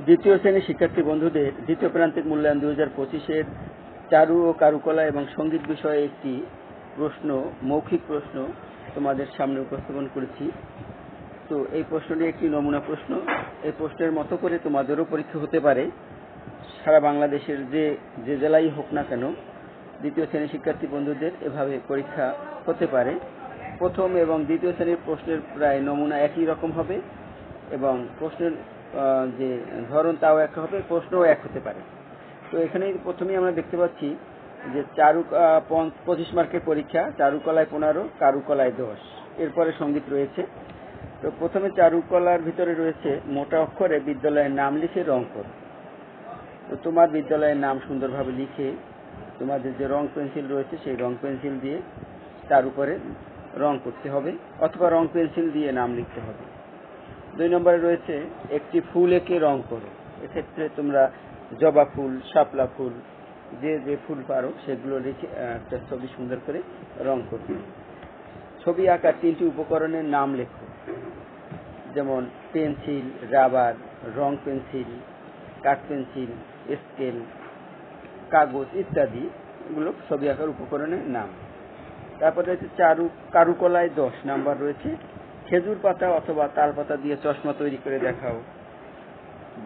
দ্বিতীয় শ্রেণীর শিক্ষার্থী বন্ধুদের দ্বিতীয় প্রান্তিক মূল্যায়ন 2025-এর চারু ও কারুকলা এবং সঙ্গীত বিষয়ে একটি প্রশ্ন, মৌখিক প্রশ্ন তোমাদের সামনে উপস্থাপন করেছি। তো এই প্রশ্নটি একটি নমুনা প্রশ্ন। এই প্রশ্নের মতো করে তোমাদেরও পরীক্ষা হতে পারে। সারা বাংলাদেশের যে জেলায় হোক না কেন দ্বিতীয় শ্রেণীর শিক্ষার্থী বন্ধুদের এভাবে পরীক্ষা হতে পারে। প্রথম এবং দ্বিতীয় শ্রেণীর প্রশ্নের প্রায় নমুনা একই রকম হবে এবং প্রশ্নের যে ধরন তাও এক হবে, প্রশ্নও এক হতে পারে। তো এখানে প্রথমেই আমরা দেখতে পাচ্ছি যে 25 মার্কের পরীক্ষা, চারুকলায় 15, কারুকলায় 10, এরপরে সঙ্গীত রয়েছে। তো প্রথমে চারুকলার ভিতরে রয়েছে মোটা অক্ষরে বিদ্যালয়ের নাম লিখে রং করো। তো তোমার বিদ্যালয়ের নাম সুন্দরভাবে লিখে তোমাদের যে রং পেন্সিল রয়েছে সেই রং পেন্সিল দিয়ে তার উপরে রং করতে হবে অথবা রং পেন্সিল দিয়ে নাম লিখতে হবে। 2 নম্বরে রয়েছে একটি ফুল এঁকে রং করো। এক্ষেত্রে তোমরা জবা ফুল, শাপলা ফুল, যে ফুল পারো সেগুলো লিখে একটা ছবি সুন্দর করে রং করবে। ছবি আঁকার 3টি উপকরণের নাম লেখো, যেমন পেন্সিল, রাবার, রং পেন্সিল, কাঠ পেন্সিল, স্কেল, কাগজ ইত্যাদি। এগুলো ছবি আঁকার উপকরণের নাম। তারপরে রয়েছে কারুকলায় 10 নাম্বার রয়েছে খেজুর পাতা অথবা তাল পাতা দিয়ে চশমা তৈরি করে দেখাও,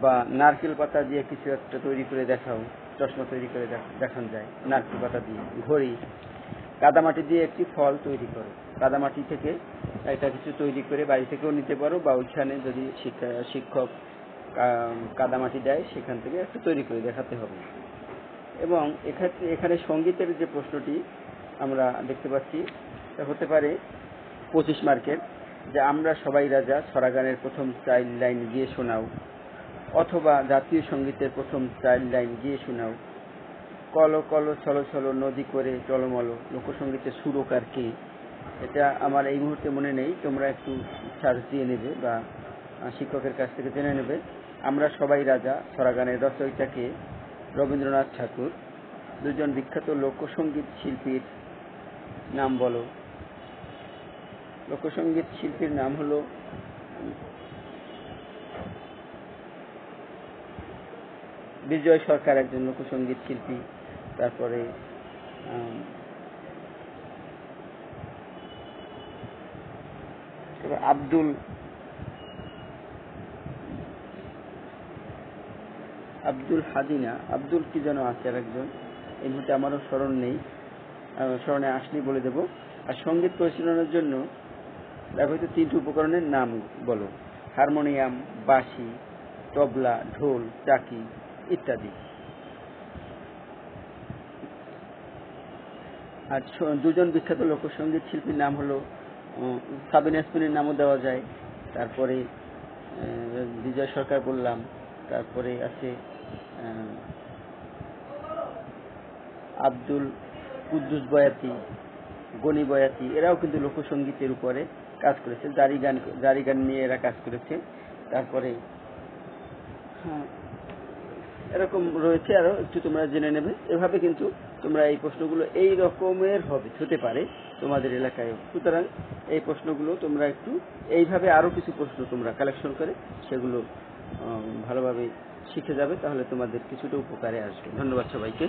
বা নারকেল পাতা দিয়ে কিছু একটা তৈরি করে দেখাও। চশমা তৈরি করে দেখানো যায় নারকেল পাতা দিয়ে। ঘড়ি, কাদামাটি দিয়ে একটি ফল তৈরি করো। কাদামাটি থেকে এটা কিছু তৈরি করে বাড়ি থেকেও নিতে পারো, বা ওইখানে যদি শিক্ষক কাদামাটি দেয় সেখান থেকে একটা তৈরি করে দেখাতে হবে। এবং এখানে সঙ্গীতের যে প্রশ্নটি আমরা দেখতে পাচ্ছি তা হতে পারে 25 মার্কের, যে আমরা সবাই রাজা ছড়াগানের প্রথম 4 লাইন গিয়ে শোনাও, অথবা জাতীয় সঙ্গীতের প্রথম 4 লাইন গিয়ে শোনাও। কল কল ছলো ছলো নদী করে টলমল, লোকসঙ্গীতের সুরকার কে? এটা আমার এই মুহূর্তে মনে নেই, তোমরা একটু সার্চ দিয়ে নেবে বা শিক্ষকের কাছ থেকে জেনে নেবে। আমরা সবাই রাজা ছড়াগানের রচয়িতাকে রবীন্দ্রনাথ ঠাকুর। 2 জন বিখ্যাত লোকসঙ্গীত শিল্পীর নাম বলো। লোকসঙ্গীত শিল্পীর নাম হলো বিজয় সরকার, একজন লোকসঙ্গীত শিল্পী। তারপরে আব্দুল হাদিনা, আব্দুল কি যেন আছে আর একজন, এই মুহূর্তে আমারও স্মরণে আসলেই বলে দেব। আর সঙ্গীত পরিচালনার জন্য ব্যবহৃত 3টি উপকরণের নাম বলো, হারমোনিয়াম, বাঁশি, তবলা, ঢোল, চাকি ইত্যাদি। আর 2 জন বিখ্যাত লোকসঙ্গীত শিল্পীর নাম হলো সাবিনা ইয়াসমিনের নামও দেওয়া যায়। তারপরে বিজয় সরকার বললাম, তারপরে আছে আব্দুল কুদ্দুস বয়াতি, গনি বয়াতি, এরাও কিন্তু লোকসঙ্গীতের উপরে কাজ করেছে। জারি গান নিয়ে এরা কাজ করেছে। তারপরে এরকম রয়েছে, আরো একটু তোমরা জেনে নেবে। এভাবে কিন্তু তোমরা এই প্রশ্নগুলো এই রকমের হতে পারে তোমাদের এলাকায়। সুতরাং এই প্রশ্নগুলো তোমরা একটু এইভাবে আরো কিছু প্রশ্ন তোমরা কালেকশন করে সেগুলো ভালোভাবে শিখে যাবে, তাহলে তোমাদের কিছুটা উপকারে আসবে। ধন্যবাদ সবাইকে।